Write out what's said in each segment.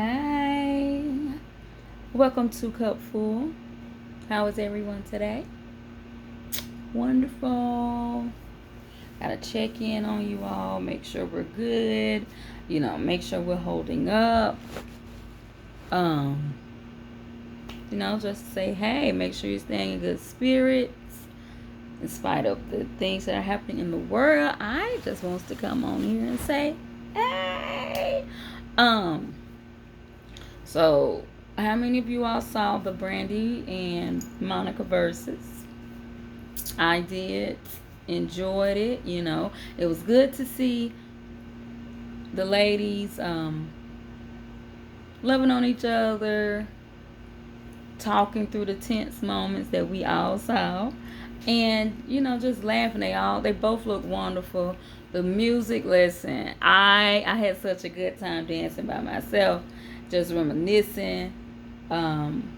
Hi, welcome to CupFul. How is everyone today? Wonderful. Gotta check in on you all, make sure we're good. Make sure we're holding up. Um, just say hey. Make sure you're staying in good spirits in spite of the things that are happening in the world. I just wants to come on here and say hey. Um, So, how many of you all saw the Brandy and Monica verses? I did. Enjoyed it. It was good to see the ladies loving on each other, talking through the tense moments that we all saw, and just laughing. They both look wonderful. The music, listen, I had such a good time dancing by myself, just reminiscing. Um,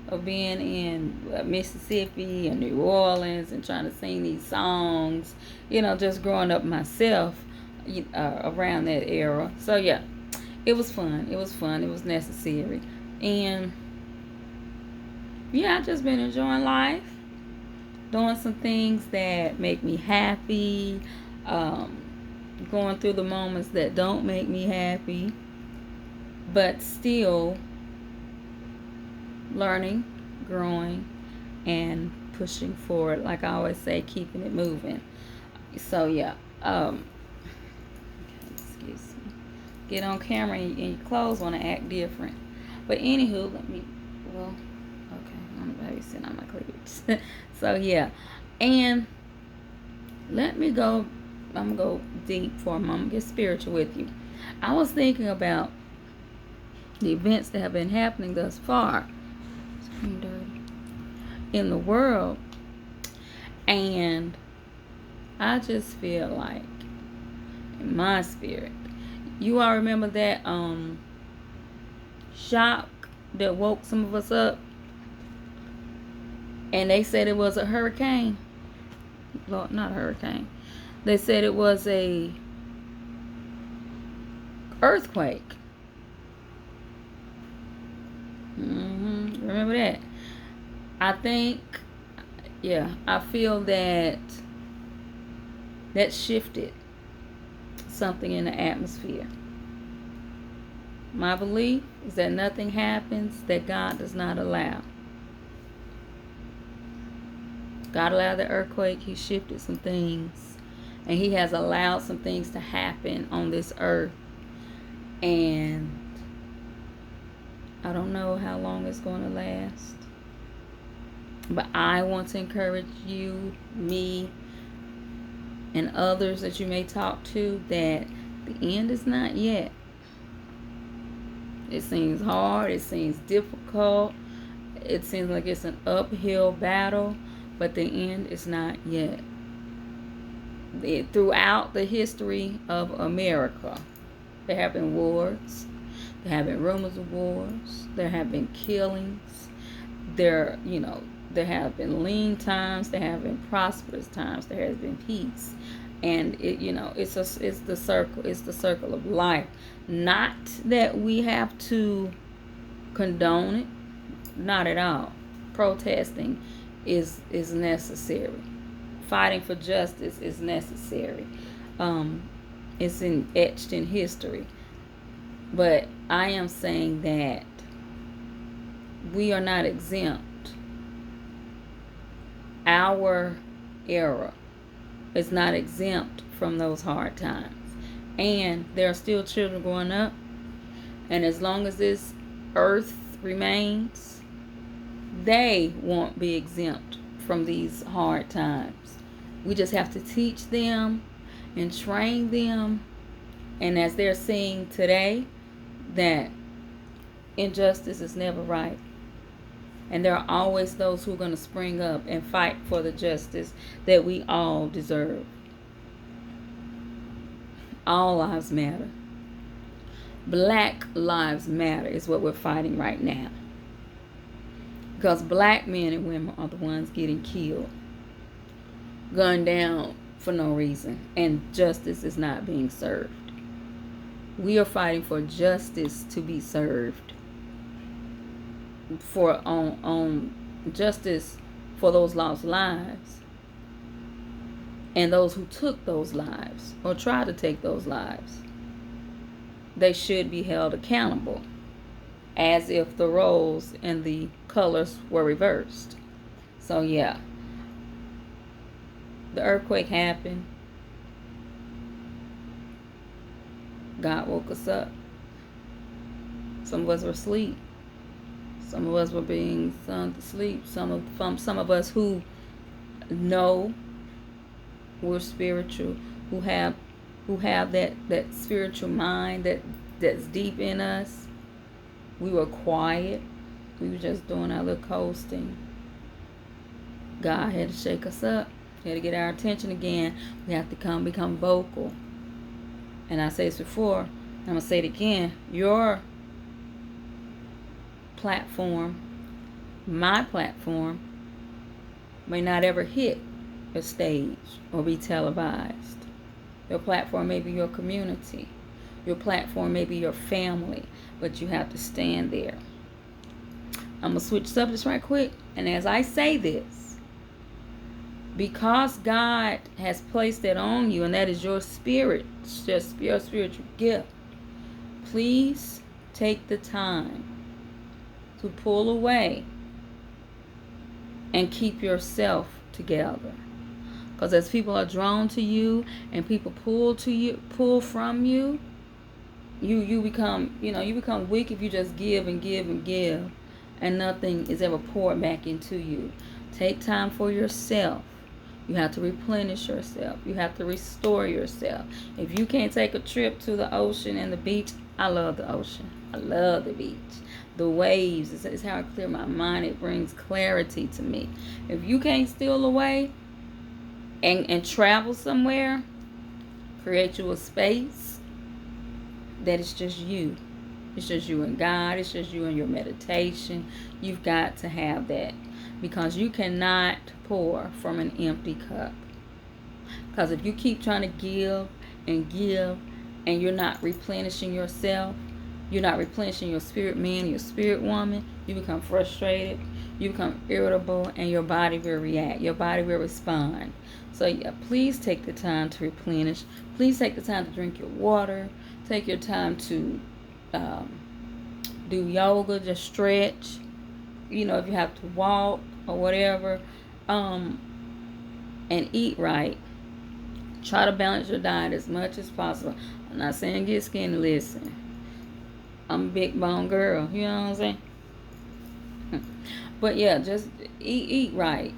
of being in Mississippi and New Orleans and trying to sing these songs, just growing up myself around that era. So, yeah, it was fun. It was fun. It was necessary. And, yeah, I just been enjoying life, doing some things that make me happy, um, going through the moments that don't make me happy, but still learning, growing, and pushing forward. Like I always say, keeping it moving. So yeah, excuse me. Get on camera and your clothes want to act different. But anywho, okay, I'm babysitting on my cleavage. So yeah, and let me go. I'm gonna go deep for a moment. Get spiritual with you. I was thinking about the events that have been happening thus far in the world, and I just feel like in my spirit, you all remember that shock that woke some of us up, and they said it was a hurricane. Lord, not a hurricane. They said it was a earthquake. Remember that? I think, yeah, I feel that shifted something in the atmosphere. My belief is that nothing happens that God does not allow. God allowed the earthquake. He shifted some things, and He has allowed some things to happen on this earth. And I don't know how long it's going to last. But I want to encourage you, me, and others that you may talk to that the end is not yet. It seems hard. It seems difficult. It seems like it's an uphill battle. But the end is not yet. Throughout the history of America, there have been wars. There have been rumors of wars. There have been killings. There have been lean times. There have been prosperous times. There has been peace, and it's the circle. It's the circle of life. Not that we have to condone it. Not at all. Protesting is necessary. Fighting for justice is necessary. It's etched in history. But I am saying that we are not exempt. Our era is not exempt from those hard times. And there are still children growing up. And as long as this earth remains, they won't be exempt from these hard times. We just have to teach them and train them. And as they're seeing today, that injustice is never right. And there are always those who are going to spring up and fight for the justice that we all deserve. All lives matter. Black lives matter is what we're fighting right now. Because black men and women are the ones getting killed, gunned down for no reason, and justice is not being served. We are fighting for justice to be served, for on justice for those lost lives and those who took those lives or tried to take those lives. They should be held accountable, as if the roles and the colors were reversed. So yeah, the earthquake happened. God woke us up. Some of us were asleep. Some of us were being sung to sleep. Some of us who know we're spiritual, who have that spiritual mind that's deep in us. We were quiet. We were just doing our little coasting. God had to shake us up. He had to get our attention again. We have to become vocal. And I said this before, I'm going to say it again. Your platform, my platform, may not ever hit a stage or be televised. Your platform may be your community. Your platform may be your family, but you have to stand there. I'm going to switch subjects right quick. And as I say this, because God has placed that on you, and that is your spirit, just your spiritual gift, please take the time to pull away and keep yourself together. Because as people are drawn to you and people pull from you, you become weak if you just give and give and give, and nothing is ever poured back into you. Take time for yourself. You have to replenish yourself. You have to restore yourself. If you can't take a trip to the ocean and the beach, I love the ocean. I love the beach. The waves is how I clear my mind. It brings clarity to me. If you can't steal away and travel somewhere, create you a space that is just you. It's just you and God. It's just you and your meditation. You've got to have that, because you cannot pour from an empty cup. Because if you keep trying to give and you're not replenishing yourself, you're not replenishing your spirit man, your spirit woman, you become frustrated, you become irritable, and your body will react. Your body will respond. So yeah, please take the time to replenish. Please take the time to drink your water. Take your time to do yoga, just stretch. If you have to walk or whatever, and eat right. Try to balance your diet as much as possible. I'm not saying get skinny. Listen, I'm a big bone girl. You know what I'm saying? But yeah, just eat right.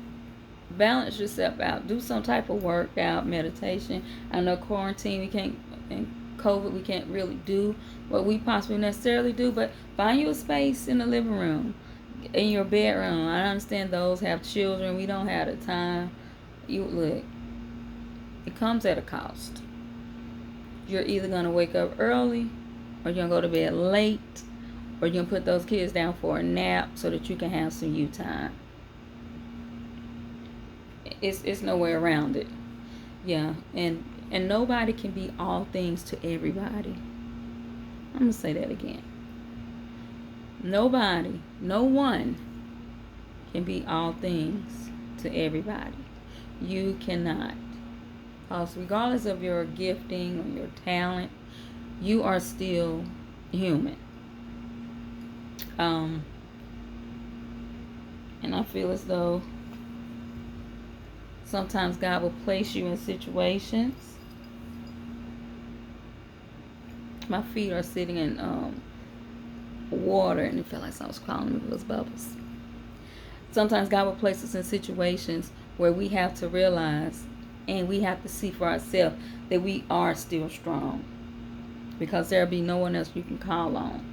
Balance yourself out. Do some type of workout, meditation. I know quarantine, we can't, and COVID, we can't really do what we possibly necessarily do, but find you a space in the living room, in your bedroom. I understand those have children. We don't have the time. You look, it comes at a cost. You're either going to wake up early, or you're going to go to bed late, or you're going to put those kids down for a nap so that you can have some you time. It's no way around it. Yeah, and nobody can be all things to everybody. I'm going to say that again. Nobody, no one can be all things to everybody. You cannot. Because regardless of your gifting or your talent, you are still human. And I feel as though sometimes God will place you in situations. My feet are sitting in water, and it felt like someone was crawling with those bubbles. Sometimes God will place us in situations where we have to realize and we have to see for ourselves that we are still strong, because there'll be no one else you can call on.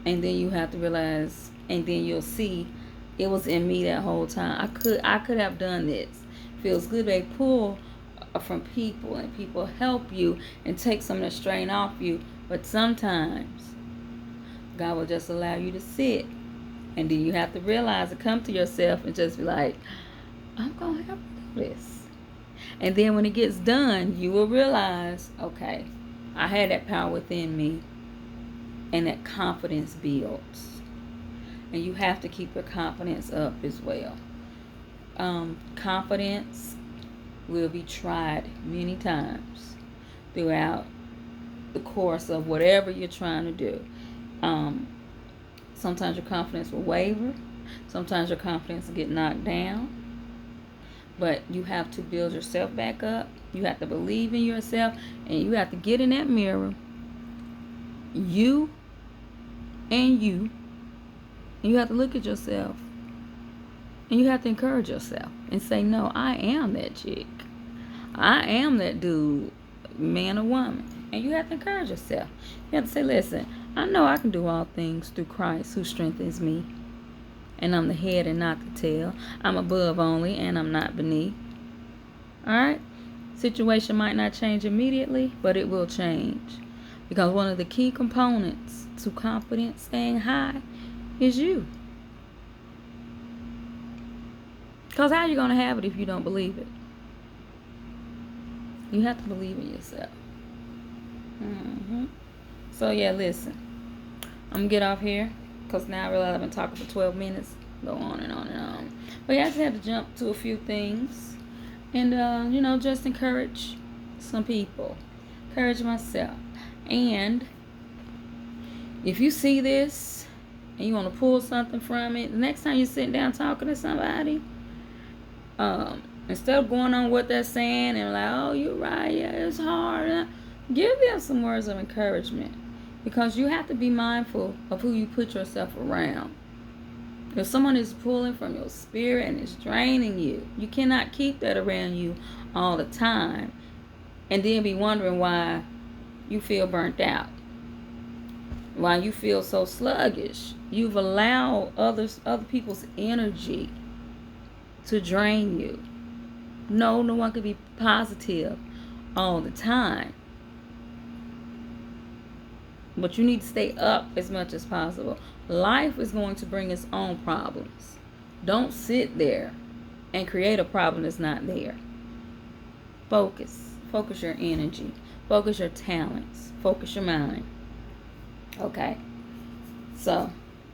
And then you have to realize, and then you'll see it was in me that whole time. I could have done this. Feels good. They pull from people, and people help you and take some of the strain off you. But sometimes God will just allow you to sit, and then you have to realize and come to yourself and just be like, I'm going to have to do this. And then when it gets done, you will realize, okay, I had that power within me, and that confidence builds. And you have to keep your confidence up as well. Confidence will be tried many times throughout the course of whatever you're trying to do. Sometimes your confidence will waver. Sometimes your confidence will get knocked down. But you have to build yourself back up. You have to believe in yourself. And you have to get in that mirror. You and you. And you have to look at yourself. And you have to encourage yourself. And say, no, I am that chick. I am that dude, man or woman. And you have to encourage yourself. You have to say, listen, I know I can do all things through Christ who strengthens me. And I'm the head and not the tail. I'm above only and I'm not beneath. Alright? Situation might not change immediately, but it will change. Because one of the key components to confidence staying high is you. Because how are you going to have it if you don't believe it? You have to believe in yourself. So yeah, listen. I'm going to get off here. Because now I realize I've been talking for 12 minutes. Go on and on and on. But yeah, I just had to jump to a few things. And, just encourage some people. Encourage myself. And if you see this and you want to pull something from it, the next time you're sitting down talking to somebody, instead of going on what they're saying and like, oh, you're right, yeah, it's hard, give them some words of encouragement. Because you have to be mindful of who you put yourself around. If someone is pulling from your spirit and is draining you, you cannot keep that around you all the time and then be wondering why you feel burnt out, why you feel so sluggish. You've allowed other people's energy to drain you. No one can be positive all the time. But you need to stay up as much as possible. Life is going to bring its own problems. Don't sit there and create a problem that's not there. Focus. Focus your energy. Focus your talents. Focus your mind. Okay? So,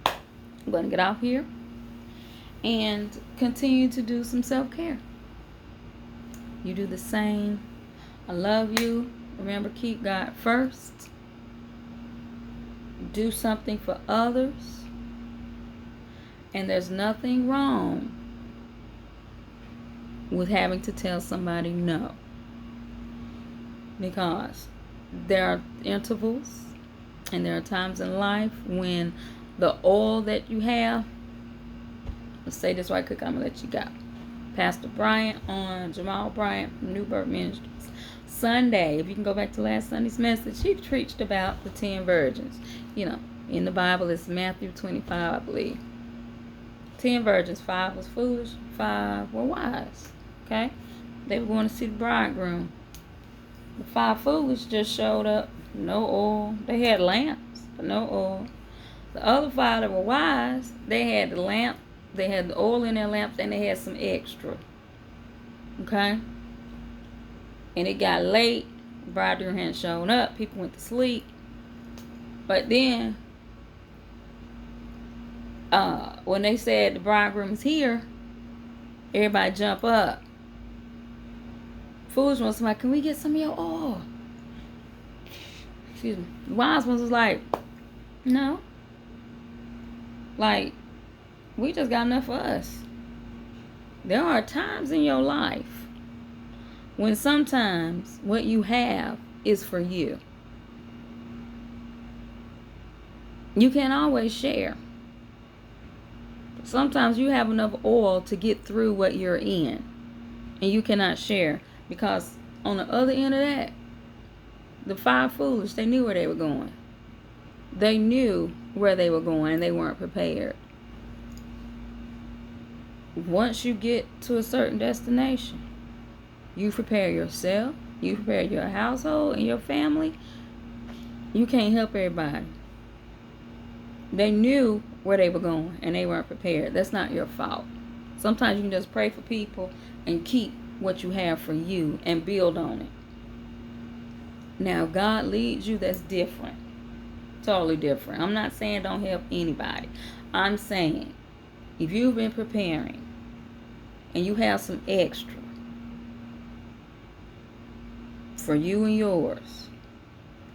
I'm going to get off here and continue to do some self-care. You do the same. I love you. Remember, keep God first. Do something for others. And there's nothing wrong with having to tell somebody no. Because there are intervals and there are times in life when the oil that you have, let's say this right quick, I'm going to let you go. Pastor Bryant on Jamal Bryant from New Birth Ministries. Sunday, if you can go back to last Sunday's message, he preached about the 10 virgins. In the Bible, it's Matthew 25, I believe. 10 virgins, 5 was foolish, 5 were wise. Okay? They were going to see the bridegroom. The 5 foolish just showed up, no oil. They had lamps, but no oil. The other 5 that were wise, they had the lamp, they had the oil in their lamps, and they had some extra. Okay? And it got late. The bridegroom hadn't shown up. People went to sleep. But then, when they said the bridegroom's here, everybody jump up. Foolish ones was like, can we get some of your oil? Excuse me. The wise ones was like, no. Like, we just got enough for us. There are times in your life when sometimes what you have is for you. You can't always share. Sometimes you have enough oil to get through what you're in, and you cannot share. Because on the other end of that, the 5 foolish, they knew where they were going. They knew where they were going, and they weren't prepared. Once you get to a certain destination, you prepare yourself, you prepare your household and your family. You can't help everybody. They knew where they were going, and they weren't prepared. That's not your fault. Sometimes you can just pray for people and keep what you have for you and build on it. Now, God leads you, that's different. Totally different. I'm not saying don't help anybody. I'm saying if you've been preparing and you have some extra for you and yours,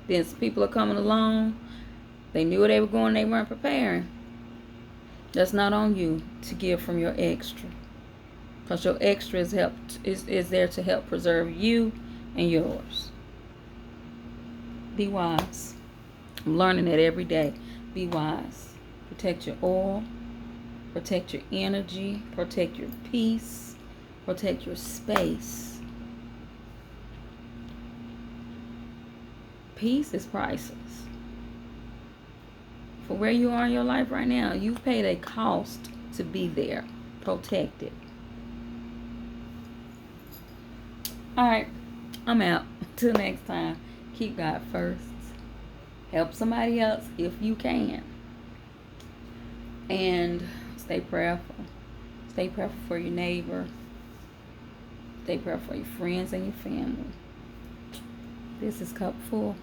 then some people are coming along. They knew where they were going, they weren't preparing. That's not on you to give from your extra. Because your extra is there to help preserve you and yours. Be wise. I'm learning that every day. Be wise. Protect your oil. Protect your energy. Protect your peace. Protect your space. Peace is priceless. For where you are in your life right now, you've paid a cost to be there. Protect it. Alright, I'm out. Till next time, keep God first. Help somebody else if you can. And stay prayerful. Stay prayerful for your neighbor. Stay prayerful for your friends and your family. This is CupFul.